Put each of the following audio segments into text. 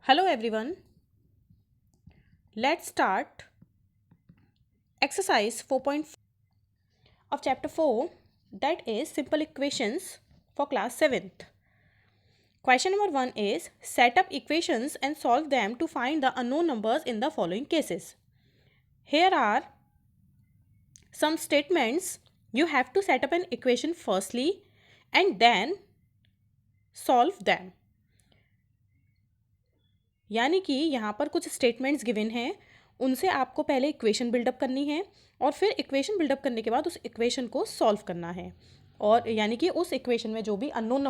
Hello everyone. Let's start exercise 4.5 of chapter 4, that is simple equations for class 7th. Question number 1 is set up equations and solve them to find the unknown numbers in the following cases. Here are some statements. You have to set up an equation firstly and then solve them. यानी कि यहाँ पर कुछ statements given हैं, उनसे आपको पहले equation buildup करनी है और फिर इक्वेशन बिल्डअप करने के बाद उस इक्वेशन को सॉल्व करना है। और यानी कि उस इक्वेशन में जो भी अननोन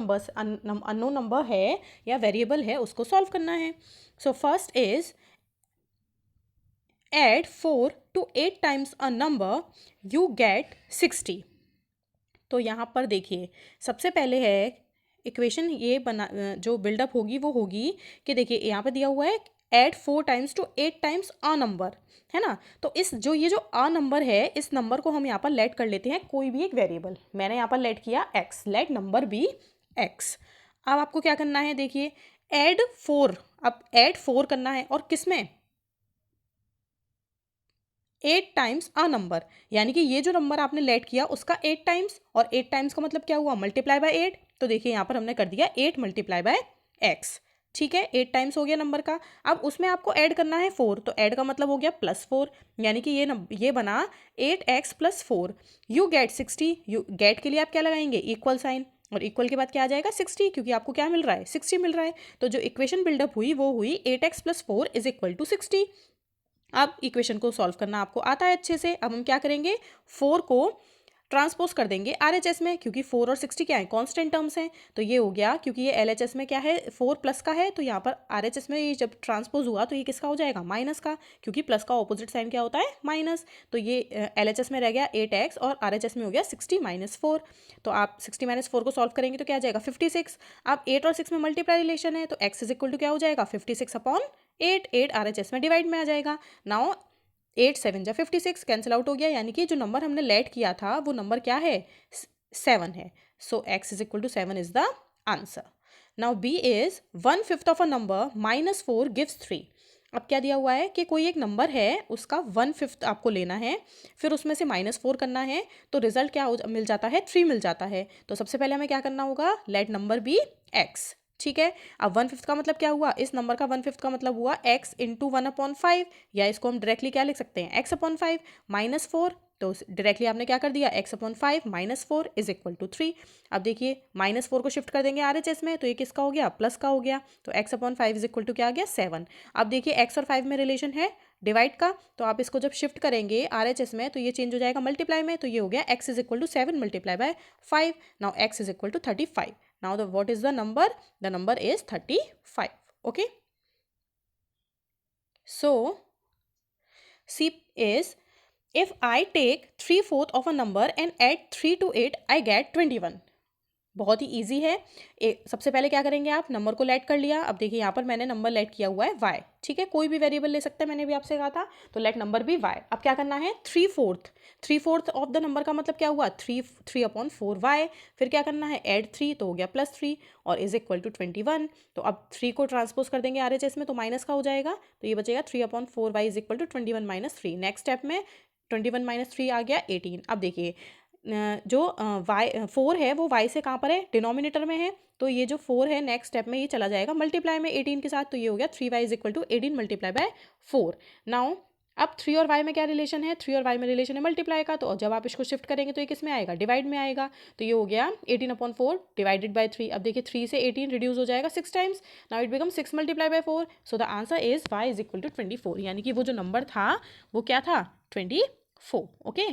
नंबर है या वेरिएबल है उसको सॉल्व करना है। So first is add 4 to 8 times a number you get 60। तो यहाँ पर देखिए सबसे पहले है इक्वेशन ये बना जो बिल्डअप होगी वो होगी कि देखिए यहाँ पे दिया हुआ है add 4 times to 8 times a number, है ना। तो ये जो अ नंबर है इस नंबर को हम यहाँ पर लेट कर लेते हैं कोई भी एक वेरिएबल। मैंने यहाँ पर लेट किया x, let number be x. अब आपको क्या करना है, देखिए एड 4, अब एड 4 करना है और किसमें 8 टाइम्स अ नंबर, यानी कि ये जो नंबर आपने लेट किया उसका 8 टाइम्स, और 8 टाइम्स का मतलब क्या हुआ मल्टीप्लाई बाय 8। तो देखिए यहाँ पर हमने कर दिया 8 मल्टीप्लाई बाय एक्स, ठीक है 8 टाइम्स हो गया नंबर का। अब उसमें आपको ऐड करना है 4, तो ऐड का मतलब हो गया +4, यानी कि ये बना 8x + 4 you get 60। You get के लिए आप क्या लगाएंगे इक्वल साइन, और इक्वल के बाद क्या आ जाएगा 60, क्योंकि आपको क्या मिल रहा है 60 मिल रहा है। तो जो इक्वेशन बिल्डअप हुई वो हुई 8x + 4 = 60। अब इक्वेशन को सॉल्व करना आपको आता है अच्छे से। अब हम क्या करेंगे 4 को ट्रांसपोज कर देंगे आरएचएस में, क्योंकि 4 और 60 क्या है कांस्टेंट टर्म्स हैं। तो ये हो गया, क्योंकि ये एलएचएस में क्या है 4 प्लस का है, तो यहाँ पर आरएचएस में ये जब ट्रांसपोज हुआ तो ये किसका हो जाएगा माइनस का, क्योंकि प्लस का ऑपोजिट साइन क्या होता है माइनस। तो ये एलएचएस में रह गया 8x और आरएचएस में हो गया 60 - 4। तो आप 60 - 4 को सॉल्व करेंगे तो क्या आ जाएगा 56। अब 8 और 6 में मल्टीप्लाई रिलेशन है तो x = क्या हो जाएगा 56/8, 8 आरएचएस में डिवाइड में आ जाएगा। नाउ 8 7 जा 56 कैंसिल आउट हो गया, यानी कि जो नंबर हमने लेट किया था वो नंबर क्या है 7 है। सो x = 7 is the answer. Now b is 1/5 of a number -4 gives 3। अब क्या दिया हुआ है कि कोई एक नंबर है उसका 1/5 आपको लेना है, फिर उसमें से -4 करना है, तो रिजल्ट क्या मिल जाता है 3 मिल जाता है। तो सबसे पहले हमें क्या करना होगा लेट नंबर बी x, ठीक है। अब 1/5 का मतलब क्या हुआ, इस नंबर का 1/5 का मतलब हुआ x × 1/5, या इसको हम डायरेक्टली क्या लिख सकते हैं x/5 -4। तो डायरेक्टली आपने क्या कर दिया x/5 -4 = 3। अब देखिए -4 को शिफ्ट कर देंगे आरएचएस में, तो ये किसका हो गया प्लस का हो गया, तो x/5 = क्या आ गया 7। अब देखिए x और 5 में रिलेशन है डिवाइड का, तो आप इसको जब शिफ्ट करेंगे आरएचएस में तो ये चेंज हो जाएगा मल्टीप्लाई में, तो ये हो गया x = 7 × 5। Now x = 35। Now what is the number? The number is 35. Okay. So C is if I take 3/4 of a number and add 3 to it, I get 21. बहुत ही ईजी है। सबसे पहले क्या करेंगे आप नंबर को लेट कर लिया। अब देखिए यहाँ पर मैंने नंबर लेट किया हुआ है y, ठीक है कोई भी वेरिएबल ले सकते हैं, मैंने भी आपसे कहा था। तो लेट नंबर भी y। अब क्या करना है 3/4 ऑफ द नंबर का मतलब क्या हुआ 3/4y। फिर क्या करना है ऐड 3, तो हो गया +3 और = 21। तो अब 3 को ट्रांसपोज कर देंगे आरएचएस में तो माइनस का हो जाएगा, तो ये बचेगा 3/4y = 21 - 3। नेक्स्ट स्टेप में 21 - 3 आ गया 18। अब देखिए जो y 4 है वो y से कहाँ पर है डिनोमिनेटर में है, तो ये जो 4 है नेक्स्ट स्टेप में ये चला जाएगा मल्टीप्लाई में 18 के साथ, तो ये हो गया 3y = 18 × 4। नाउ अब 3 और y में क्या रिलेशन है 3 और y में रिलेशन है मल्टीप्लाई का, तो जब आप इसको शिफ्ट करेंगे तो ये किस में आएगा डिवाइड में आएगा, तो ये हो गया 18/4 डिवाइडेड बाय 3। अब देखिए 3 से 18 रिड्यूस हो जाएगा 6 times. Now it become 6 × 4। So the answer is y = 24, यानी कि वो जो नंबर था वो क्या था 24। Okay.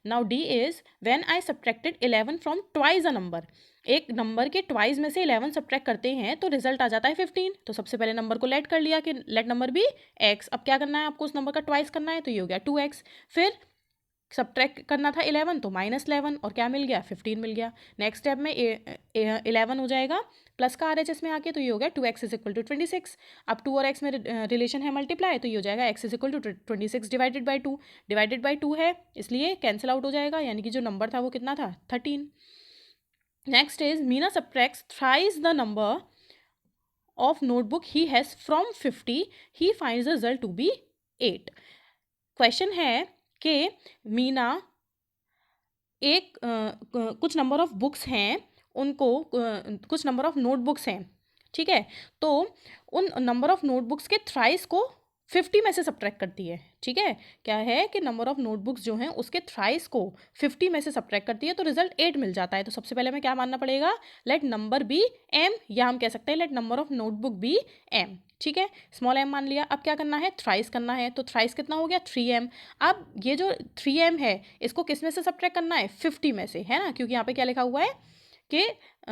Now D is when I subtracted 11 from twice a number. एक नंबर के ट्वाइस में से 11 सब्ट्रैक्ट करते हैं तो रिजल्ट आ जाता है 15। तो सबसे पहले नंबर को लेट कर लिया कि लेट नंबर भी x। अब क्या करना है आपको उस नंबर का ट्वाइस करना है, तो ये हो गया 2x। फिर सब्ट्रैक्ट करना था 11 तो -11 और क्या मिल गया 15 मिल गया। नेक्स्ट स्टेप में 11 हो जाएगा प्लस का आरएचएस में आके, तो ये हो गया 2x = 26। अब 2 और x में रिलेशन है मल्टीप्लाई, तो ये हो जाएगा x = 26 डिवाइडेड बाई 2 है इसलिए कैंसिल आउट हो जाएगा, यानी कि जो नंबर था वो कितना था 13। Next is Meena subtracts thrice the number of notebook he has from 50 he finds the result to be 8। Question है कि मीना एक कुछ नंबर ऑफ बुक्स हैं, उनको कुछ नंबर ऑफ नोटबुक्स हैं, ठीक है, तो उन नंबर ऑफ नोटबुक्स के थ्राइस को 50 में से सब्ट्रैक्ट करती है, ठीक है, क्या है कि नंबर ऑफ नोटबुक्स जो हैं उसके थ्राइस को 50 में से सब्ट्रैक्ट करती है तो रिजल्ट 8 मिल जाता है। तो सबसे पहले हमें क्या मानना पड़ेगा, लेट नंबर बी एम, या हम कह सकते हैं let number of notebook be m, ठीक है, स्मॉल एम मान लिया। अब क्या करना है, थ्राइस करना है, तो थ्राइस कितना हो गया 3m। अब ये जो 3m है इसको किस में से सब्ट्रैक्ट करना है, 50 में से, है ना, क्योंकि यहाँ पे क्या लिखा हुआ है कि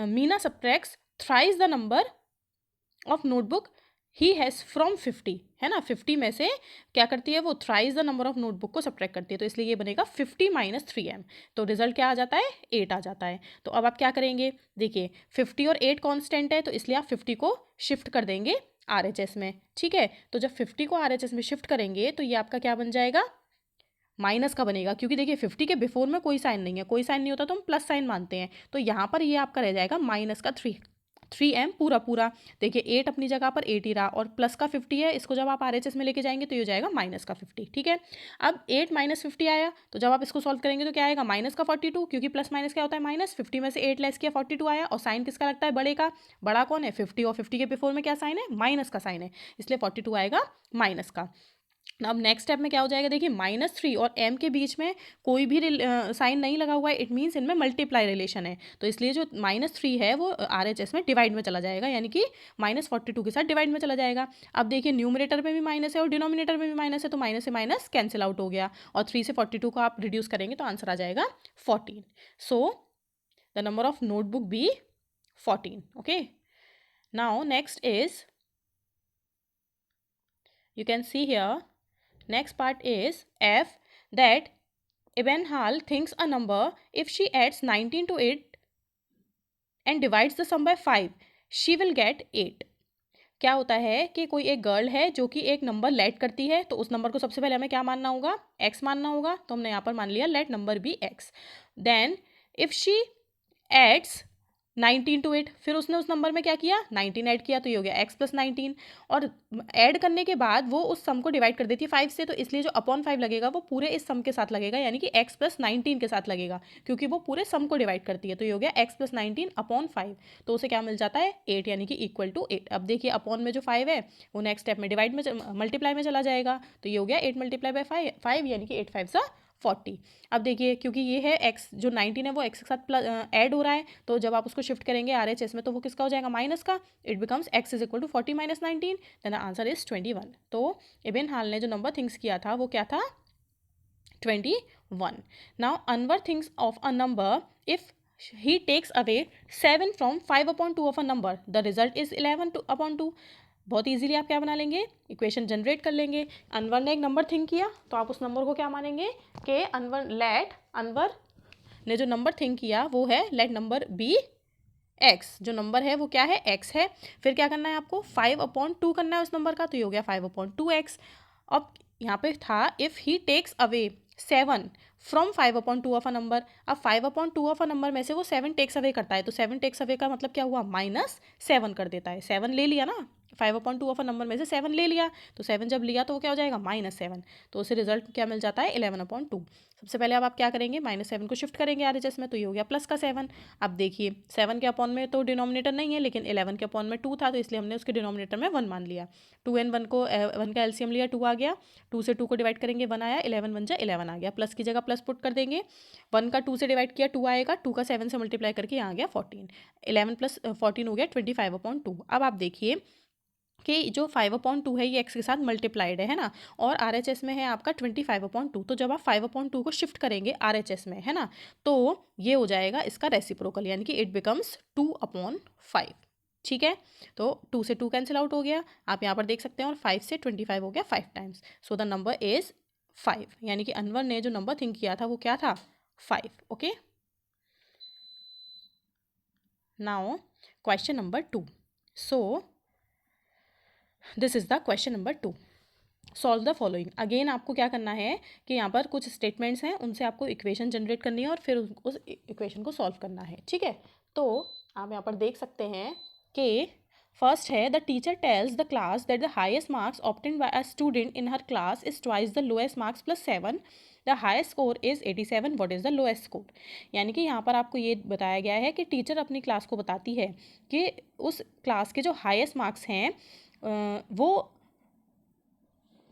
Meena subtracts thrice the number of notebook he has from 50, है ना, 50 में से क्या करती है वो, thrice the number of notebook को सब्ट्रैक्ट करती है, तो इसलिए ये बनेगा 50 माइनस 3m, तो रिजल्ट क्या आ जाता है, 8 आ जाता है। तो अब आप क्या करेंगे, देखिए 50 और 8 कांस्टेंट है, तो इसलिए आप 50 को शिफ्ट कर देंगे RHS में, ठीक है, तो जब 50 को RHS में शिफ्ट करेंगे तो ये आपका क्या बन जाएगा, माइनस का बनेगा, क्योंकि देखिए 50 के बिफोर में कोई साइन नहीं है, कोई साइन नहीं होता तो हम प्लस साइन मानते हैं, तो यहाँ पर ये आपका रह जाएगा माइनस का 3m पूरा पूरा। देखिए 8 अपनी जगह पर 8 ही रहा, और प्लस का 50 है, इसको जब आप RHS में लेके जाएंगे तो ये हो जाएगा माइनस का 50, ठीक है। अब 8 माइनस 50 आया, तो जब आप इसको सॉल्व करेंगे तो क्या आएगा, माइनस का 42, क्योंकि प्लस माइनस क्या होता है माइनस, 50 में से 8 लेस किया 42 आया, और साइन किसका लगता है, बड़े का, बड़ा कौन है 50, और 50 के बिफोर में क्या साइन है, माइनस का साइन है, इसलिए 42 आएगा माइनस का। अब नेक्स्ट स्टेप में क्या हो जाएगा, देखिए -3 और m के बीच में कोई भी साइन नहीं लगा हुआ है, इट मीन्स इनमें मल्टीप्लाई रिलेशन है, तो इसलिए जो -3 है वो RHS में डिवाइड में चला जाएगा, यानी कि -42 के साथ डिवाइड में चला जाएगा। अब देखिए न्यूमरेटर में भी माइनस है और डिनोमिनेटर में भी माइनस है, तो माइनस से माइनस कैंसिल आउट हो गया, और 3 से 42 को आप रिड्यूस करेंगे तो आंसर आ जाएगा 14। So the number of notebook be 14, okay. Now next is, you can see here, next part is F, that Ebenhal thinks a number if she adds 19 to it and divides the sum by 5 she will get 8। क्या होता है कि कोई एक girl है जो कि एक नंबर लेट करती है, तो उस नंबर को सबसे पहले हमें क्या मानना होगा, x मानना होगा, तो हमने यहाँ पर मान लिया let number be x। Then if she adds 19 to it, फिर उसने उस नंबर में क्या किया, 19 ऐड किया, तो ये हो गया x प्लस 19, और ऐड करने के बाद वो उस सम को डिवाइड कर देती है 5 से, तो इसलिए जो अपॉन 5 लगेगा वो पूरे इस सम के साथ लगेगा, यानी कि x प्लस 19 के साथ लगेगा, क्योंकि वो पूरे सम को डिवाइड करती है, तो ये हो गया x प्लस 19 अपॉन 5, तो उसे क्या मिल जाता है 8, यानी कि इक्वल टू 8। अब देखिए अपॉन में जो 5 है वो नेक्स्ट स्टेप में डिवाइड में मल्टीप्लाई में चला जाएगा, तो ये हो गया 8 मल्टीप्लाई बाई 5, यानी कि 8 5 40। अब देखिए क्योंकि ये है x, जो 19 है वो x के साथ प्लस ऐड हो रहा है, तो जब आप उसको शिफ्ट करेंगे RHS में तो वो किसका हो जाएगा, माइनस का, it becomes x is equal to 40 minus 19, then the answer is 21। तो इबिन हाल ने जो नंबर थिंक्स किया था वो क्या था, 21। Now Anwar thinks of a number if he takes away 7 from 5/2 of a number, the result is 11/2। बहुत इजीली आप क्या बना लेंगे, इक्वेशन जनरेट कर लेंगे। अनवर ने एक नंबर थिंक किया, तो आप उस नंबर को क्या मानेंगे कि अनवर ने जो नंबर थिंक किया वो है लेट नंबर बी एक्स, जो नंबर है वो क्या है, एक्स है। फिर क्या करना है आपको, 5/2 करना है उस नंबर का, तो ये हो गया 5/2x। अब यहाँ पे था if he takes away 7 from 5/2 of a number, अब 5/2 ऑफ अ नंबर में से वो 7 टेक्स अवे करता है, तो 7 टेक्स अवे का मतलब क्या हुआ, -7 कर देता है, 7 ले लिया ना, 5/2 ऑफ अ नंबर में से 7 ले लिया, तो 7 जब लिया तो वो क्या हो जाएगा -7, तो उसे रिजल्ट क्या मिल जाता है 11/2। सबसे पहले अब आप क्या करेंगे, -7 को शिफ्ट करेंगे RHS में, तो ये हो गया प्लस का 7। अब देखिए 7 के अपॉन में तो डिनोमिनेटर नहीं है, लेकिन 11 के अपॉन में 2 था, तो इसलिए हमने उसके डिनोमिनेटर में 1 मान लिया। 2 एंड 1 को 1 का एलसीएम लिया, 2 आ गया, 2 से 2 को डिवाइड करेंगे 1 आया, 11 1 जा 11 आ गया, प्लस की जगह प्लस पुट कर देंगे, 1 का 2 से डिवाइड किया 2 आएगा, 2 का 7 से मल्टीप्लाई करके यहाँ आ गया 14, 11 प्लस 14 हो गया 25/2। अब आप देखिए कि जो 5/2 है ये x के साथ मल्टीप्लाइड है ना, और RHS में है आपका 25/2, तो जब आप 5/2 को शिफ्ट करेंगे RHS में, है ना, तो ये हो जाएगा इसका रेसिप्रोकल, यानी कि इट बिकम्स 2/5, ठीक है। तो 2 से 2 कैंसिल आउट हो गया, आप यहाँ पर देख सकते हैं, और 5 से 25 हो गया 5 times, so the number is 5, यानी कि अनवर ने जो नंबर थिंक किया था वो क्या था, 5, okay. Now question number 2, so this is the question number 2। Solve the following. Again आपको क्या करना है कि यहाँ पर कुछ स्टेटमेंट्स हैं, उनसे आपको इक्वेशन जनरेट करनी है और फिर उस इक्वेशन को सॉल्व करना है, ठीक है। तो आप यहाँ पर देख सकते हैं कि फर्स्ट है the teacher tells the class that the highest marks obtained by a student in her class is twice the lowest marks plus 7, the highest score is 87, what is the lowest score. यानी कि यहाँ पर आपको ये बताया गया है कि टीचर अपनी क्लास को बताती है कि उस क्लास के जो हाईएस्ट मार्क्स हैं वो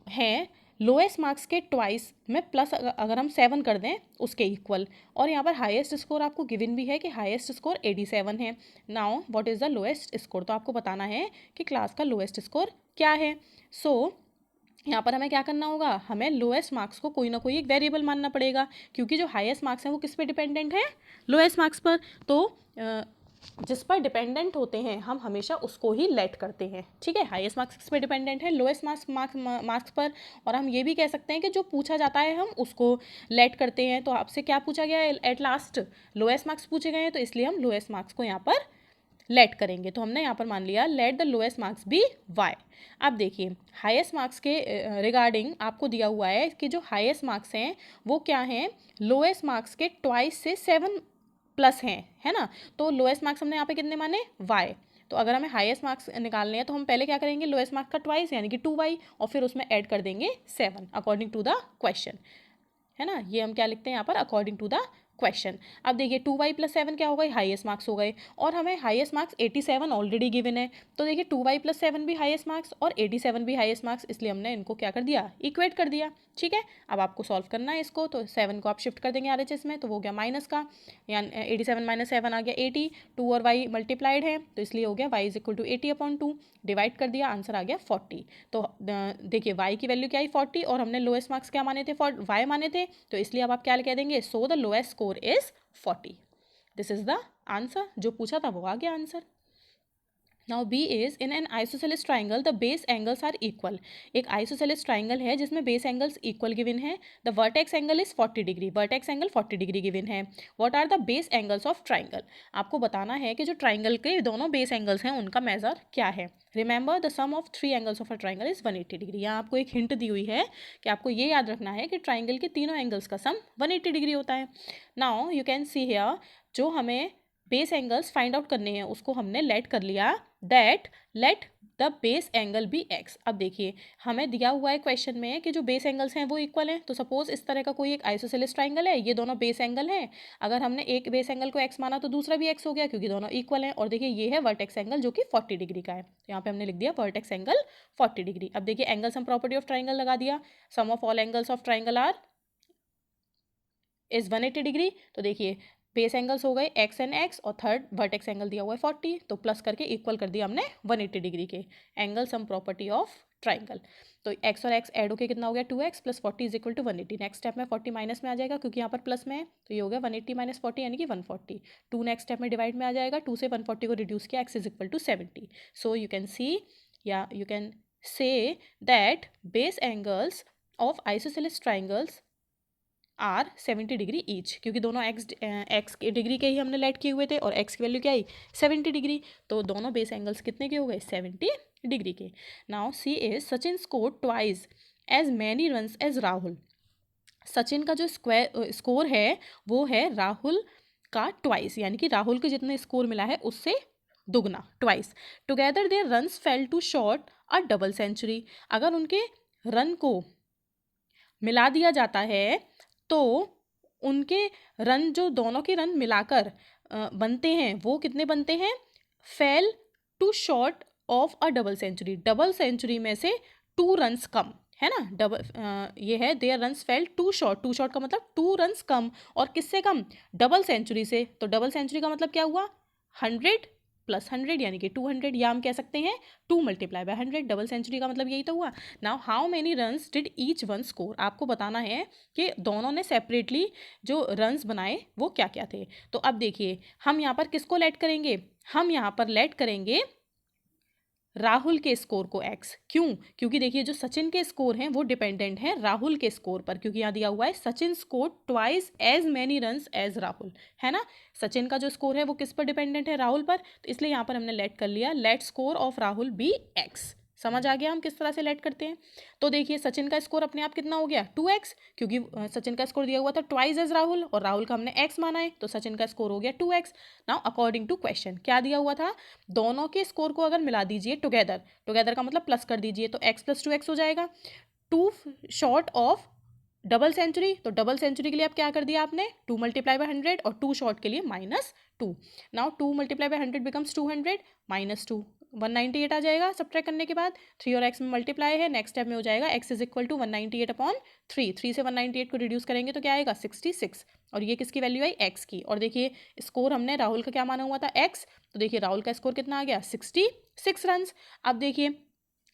हैं लोएस्ट मार्क्स के ट्वाइस में प्लस अगर हम 7 कर दें उसके इक्वल, और यहाँ पर हाईएस्ट स्कोर आपको गिवन भी है कि हाईएस्ट स्कोर 87 है। Now what is the lowest score, तो आपको बताना है कि क्लास का लोएस्ट स्कोर क्या है। सो यहाँ पर हमें क्या करना होगा, हमें लोएस्ट मार्क्स को कोई ना कोई एक वेरिएबल मानना पड़ेगा, क्योंकि जो हाईएस्ट मार्क्स हैं वो किस पे डिपेंडेंट है, लोएस्ट मार्क्स पर। तो जिस पर डिपेंडेंट होते हैं हम हमेशा उसको ही लेट करते हैं, ठीक है। हाईएस्ट मार्क्स किस पे डिपेंडेंट है, लोएस्ट मार्क्स पर। और हम ये भी कह सकते हैं कि जो पूछा जाता है हम उसको लेट करते हैं। तो आपसे क्या पूछा गया है, एट लास्ट लोएस्ट मार्क्स पूछे गए हैं, तो इसलिए हम लोएस्ट मार्क्स को यहाँ पर लेट करेंगे। तो हमने यहाँ पर मान लिया let the lowest marks be y. अब देखिए हाईएस्ट मार्क्स के रिगार्डिंग आपको दिया हुआ है कि जो हाईएस्ट मार्क्स हैं वो क्या हैं, लोएस्ट मार्क्स के ट्वाइस से 7 प्लस हैं, है ना। तो लोएस्ट मार्क्स हमने यहाँ पे कितने माने, वाई। तो अगर हमें हाईएस्ट मार्क्स निकालने हैं तो हम पहले क्या करेंगे, लोएस्ट मार्क्स का ट्वाइस यानी कि 2y, और फिर उसमें ऐड कर देंगे 7 अकॉर्डिंग टू द क्वेश्चन, है ना। ये हम क्या लिखते हैं यहाँ पर, अकॉर्डिंग टू द क्वेश्चन। अब देखिए 2y + 7 क्या हो गई, हाईएस्ट मार्क्स हो गए, और हमें हाईएस्ट मार्क्स 87 ऑलरेडी गिवन है। तो देखिए 2y + 7 भी हाईएस्ट मार्क्स और 87 भी हाईएस्ट मार्क्स, इसलिए हमने इनको क्या कर दिया, इक्वेट कर दिया, ठीक है। अब आपको सॉल्व करना है इसको, तो 7 को आप शिफ्ट कर देंगे RHS में, तो वो गया माइनस का, यानी 87 - 7 आ गया 80, 2 और y मल्टीप्लाइड है तो इसलिए हो गया y = 80/2, डिवाइड कर दिया, आंसर आ गया 40। तो देखिए y की वैल्यू क्या आई, 40, और हमने लोएस्ट मार्क्स क्या माने थे, y माने थे, तो इसलिए अब आप क्या कह देंगे, so the lowest score is 40। This is the answer, जो पूछा था वो आ गया answer. Now B is in an isosceles triangle the base angles are equal. एक आइसोसेलेस ट्राइंगल है जिसमें बेस एंगल्स इक्वल गिवन है। The vertex angle is 40 degree, vertex angle 40 degree given है। What are the base angles of triangle, आपको बताना है कि जो ट्राइंगल के दोनों बेस एंगल्स हैं उनका मेजर क्या है। Remember the sum of 3 angles of a triangle is 180 degree. यहाँ आपको एक हिंट दी हुई है कि आपको ये याद रखना है कि ट्राइंगल के तीनों एंगल्स का सम 180 डिग्री होता है। Now you can see here, जो हमें बेस एंगल्स फाइंड आउट करने हैं उसको हमने लेट कर लिया, that let the base angle be x। अब देखिए हमें दिया हुआ है क्वेश्चन में कि जो बेस एंगल्स हैं वो इक्वल हैं। तो सपोज इस तरह का कोई एक आइसोसेलेस ट्राइंगल है, ये दोनों बेस एंगल हैं। अगर हमने एक बेस एंगल को x माना तो दूसरा भी x हो गया, क्योंकि दोनों इक्वल हैं। और देखिए ये है वर्टेक्स एंगल जो कि 40 डिग्री का है, तो यहाँ पे हमने लिख दिया वर्टेक्स एंगल 40 डिग्री। अब देखिए angle sum property of triangle लगा दिया, sum of all angles of triangle are is 180 degree. तो देखिए बेस एंगल्स हो गए x एंड x, और थर्ड वर्टेक्स एंगल दिया हुआ है 40, तो प्लस करके इक्वल कर दिया हमने 180 डिग्री के। Angle sum property of triangle, तो x और x ऐड होकर कितना हो गया, 2x + 40 = 180। नेक्स्ट स्टेप में 40 माइनस में आ जाएगा क्योंकि यहाँ पर प्लस में है, तो ये हो गया 180 - 40 यानी कि 140। 2 नेक्स्ट स्टेप में डिवाइड में आ जाएगा, 2 से 140 को रिड्यूस किया, x = 70। So you can see, या you can say that base angles of isosceles triangles are 70 degree each, क्योंकि दोनों एक्स के डिग्री के ही हमने लेट किए हुए थे और एक्स की वैल्यू क्या आई, 70 डिग्री। तो दोनों बेस एंगल्स कितने के हो गए, 70 डिग्री के। Now see is Sachin score twice as many runs as Rahul. Sachin का जो स्कोर है वो है राहुल का ट्वाइस, यानी कि राहुल को जितने स्कोर मिला है उससे दुगना, twice. Together their runs fell two short a double century. अगर उनके रन को मिला दिया जाता है तो उनके रन, जो दोनों के रन मिलाकर बनते हैं वो कितने बनते हैं, fell two short of a double century. Double century में से 2 रन्स कम, है ना। डबल ये है their runs fell two short, two short का मतलब 2 रन्स कम, और किससे कम, डबल सेंचुरी से। तो डबल सेंचुरी का मतलब क्या हुआ, 100 + 100 यानी कि 200, या हम कह सकते हैं 2 × 100। डबल सेंचुरी का मतलब यही तो हुआ। Now how many runs did each one score, आपको बताना है कि दोनों ने सेपरेटली जो रन्स बनाए वो क्या क्या थे। तो अब देखिए हम यहाँ पर किसको लेट करेंगे, हम यहाँ पर लेट करेंगे राहुल के स्कोर को x। क्यों, क्योंकि देखिए जो सचिन के स्कोर हैं वो डिपेंडेंट हैं राहुल के स्कोर पर, क्योंकि यहाँ दिया हुआ है Sachin score twice as many runs as Rahul, है ना। सचिन का जो स्कोर है वो किस पर डिपेंडेंट है, राहुल पर, तो इसलिए यहाँ पर हमने लेट कर लिया let score of Rahul be x। समझ आ गया हम किस तरह से लेट करते हैं। तो देखिए सचिन का स्कोर अपने आप कितना हो गया 2x, क्योंकि सचिन का स्कोर दिया हुआ था ट्वाइस एज राहुल और राहुल का हमने x माना है, तो सचिन का स्कोर हो गया 2x। Now according to question क्या दिया हुआ था, दोनों के स्कोर को अगर मिला दीजिए टुगेदर, टुगेदर का मतलब प्लस कर दीजिए, तो x + 2x हो जाएगा। 2 शॉर्ट ऑफ डबल सेंचुरी, तो डबल सेंचुरी के लिए आप क्या कर दिया आपने 2 × 100 और 2 शॉर्ट के लिए -2। नाउ 2 × 100 बिकम्स 200 -2 198 आ जाएगा सब्ट्रैक्ट करने के बाद। 3 और x में मल्टीप्लाई है, नेक्स्ट स्टेप में हो जाएगा x = 198/3। 3 से 198 को रिड्यूस करेंगे तो क्या आएगा 66, और ये किसकी वैल्यू आई x की। और देखिए स्कोर हमने राहुल का क्या माना हुआ था x, तो देखिए राहुल का स्कोर कितना आ गया 66 रन। अब देखिए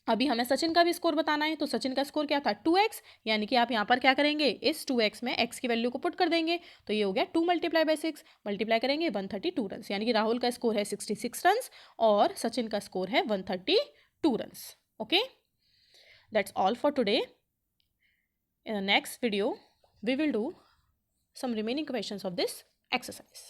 अभी हमें सचिन का भी स्कोर बताना है, तो सचिन का स्कोर क्या था 2x, यानी कि आप यहाँ पर क्या करेंगे इस 2x में x की वैल्यू को पुट कर देंगे, तो ये हो गया 2 × 6 मल्टीप्लाई करेंगे 132 रन, यानी कि राहुल का स्कोर है 66 रन और सचिन का स्कोर है 132 run. Okay, that's all for today. In the next video we will do some remaining questions of this exercise.